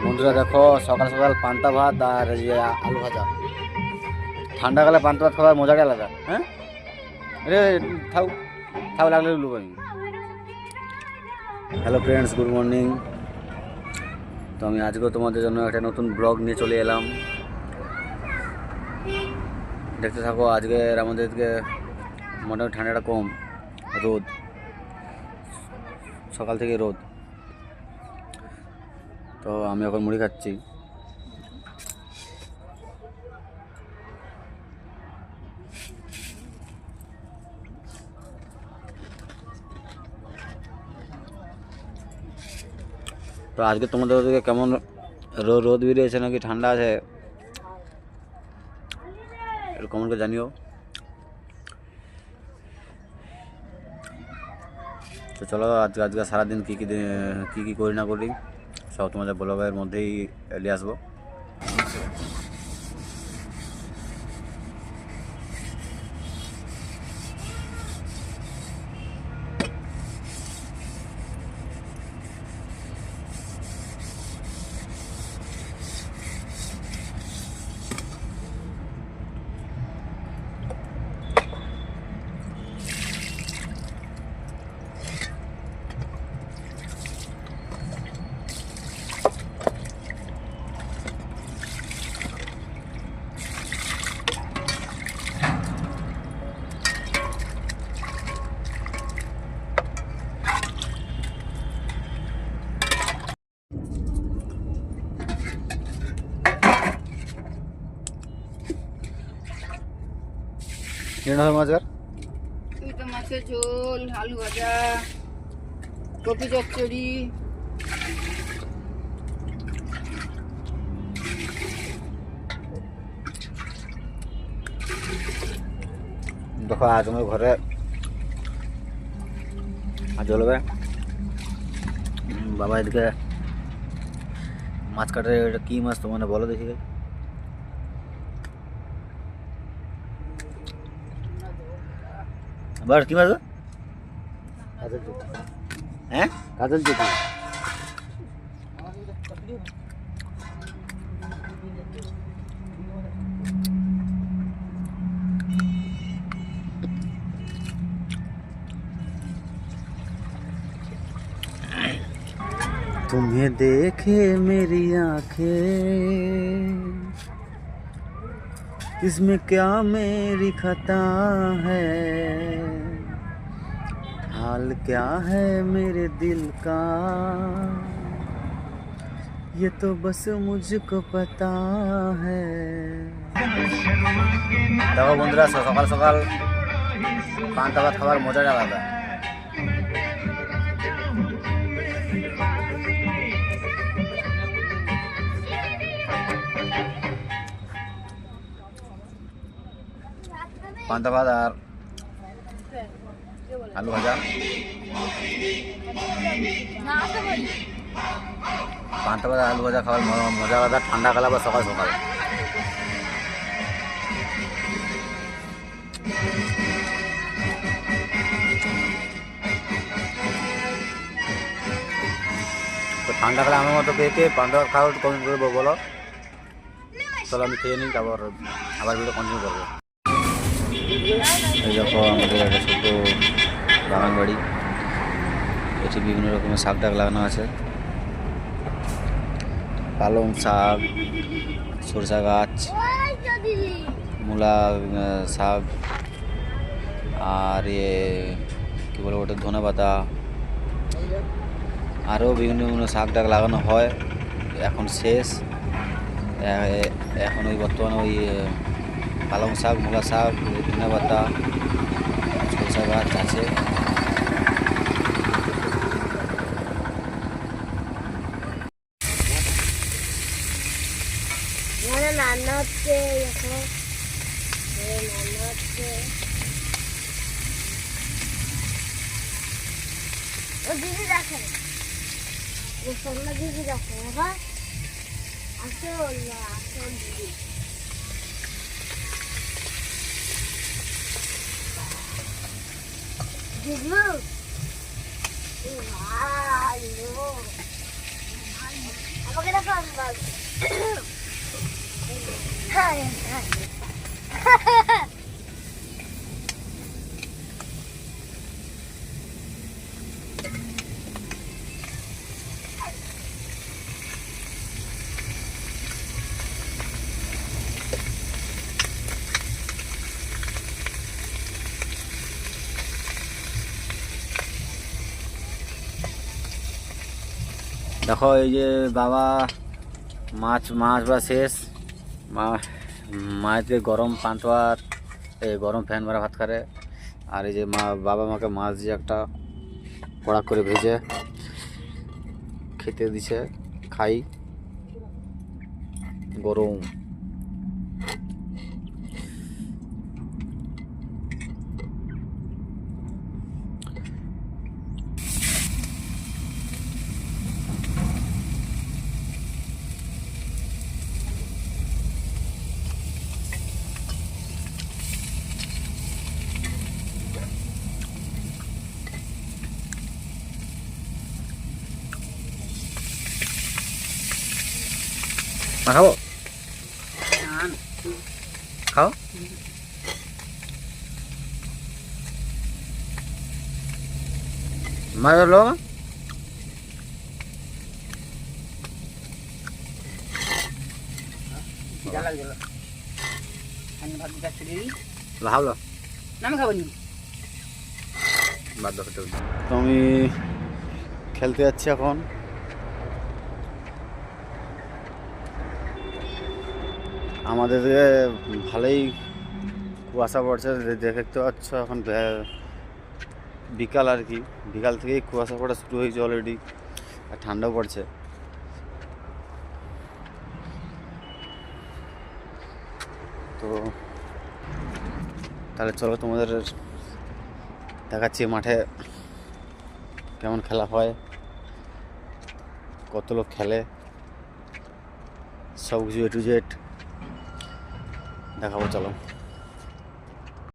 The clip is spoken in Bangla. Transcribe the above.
বন্ধুরা দেখো সকাল সকাল পান্তা ভাত আর আলু ভাজা। ঠান্ডাকালে পান্তা ভাত খাওয়ার মজাটাই আলাদা। হ্যাঁ রে থাও থাও লাগলে লুব আমি। Hello friends, good morning. তো আমি আজকেও তোমাদের জন্য একটা নতুন ব্লগ নিয়ে চলে এলাম। দেখতে থাকো। আজকের আমাদেরকে মোটামুটি ঠান্ডাটা কম, রোদ সকাল থেকে রোদ। তো আমি এখন মুড়ি খাচ্ছি। তো আজকে তোমাদের ওদিকে কেমন রোদ বেরিয়েছে নাকি ঠান্ডা আছে কমেন্ট করে জানিও। তো চলো আজকে সারাদিন কী করি না করি সব তোমাদের ব্লগের মধ্যেই নিয়ে আসবো। মাছের মাছের ঝোল, আলু ভাজা, কপি চচ্চড়ি। দেখো আজ আমার ঘরে আজ চলবে বাবা এদিকে মাছ কাটে। এটা কী মাছ তো মানে বলো দেখি। আবার কি মাছ? হ্যাঁ কাজল চুটি। तुम्हें देखे मेरी आंखें, इसमें क्या मेरी खता है, हाल क्या है मेरे दिल का, ये तो बस मुझको पता है। দেখো বন্ধুরা সকাল সকাল পান্তা ভাত খাবার মজাটা আলাদা। পান্তা ভাত আর আলু ভাজা। পান্তা ভাত আলু ভাজা খাওয়ার মজা আলাদা ঠান্ডাকালে বা সকাল সকাল। তো ঠান্ডাকালে আমার মতো পেয়ে পান্তা ভাত খাওয়া কমেন্ট করে বলো। চলো আমি খেয়ে নিই, তারপর আবার ভিডিও কন্টিনিউ করবো। এই দেখো আমাদের একটা ছোটো বাগান বাড়ি। এটি বিভিন্ন রকমের শাক টাক লাগানো আছে। পালং শাক, সরষা গাছ, মূলা শাক, আর কী বলে ওটা ধনে পাতা, আরও বিভিন্ন বিভিন্ন শাক টাক লাগানো হয়। এখন শেষ। এখন ওই বর্তমানে ওই পালং শাক, মূলা শাক, ধনে পাতা, সরষা গাছ আছে। রান্না হচ্ছে এখন, রান্না হচ্ছে। ও দিদি দেখে, দিদি দেখে এবার আসো আসো দিদি। দিদি আমাকে দেখো আমি বাঘ। হ্যাঁ হ্যাঁ দেখো এই যে বাবা মাছ বা শেষ মায়েতে গরম পান্তাভাত এই গরম ফ্যান মারা ভাত খারে। আর এই যে বাবা মাকে মাছ দিয়ে একটা কড়া করে ভেজে খেতে দিছে, খাই গরম। মা খাবো, খাও। মা বলো ভালো আমি খাবো নি। বাদ দাও। তো আমি খেলতে যাচ্ছি এখন। আমাদের ভালোই কুয়াশা পড়ছে, দেখতে পাচ্ছ। এখন বিকাল আর কি, বিকাল থেকেই কুয়াশা পড়া শুরু হয়েছে অলরেডি, আর ঠান্ডাও পড়ছে। তো তাহলে চলো তোমাদের দেখাচ্ছি মাঠে কেমন খেলা হয়, কত লোক খেলে, সব কিছু A to Z দেখাবো, চলো।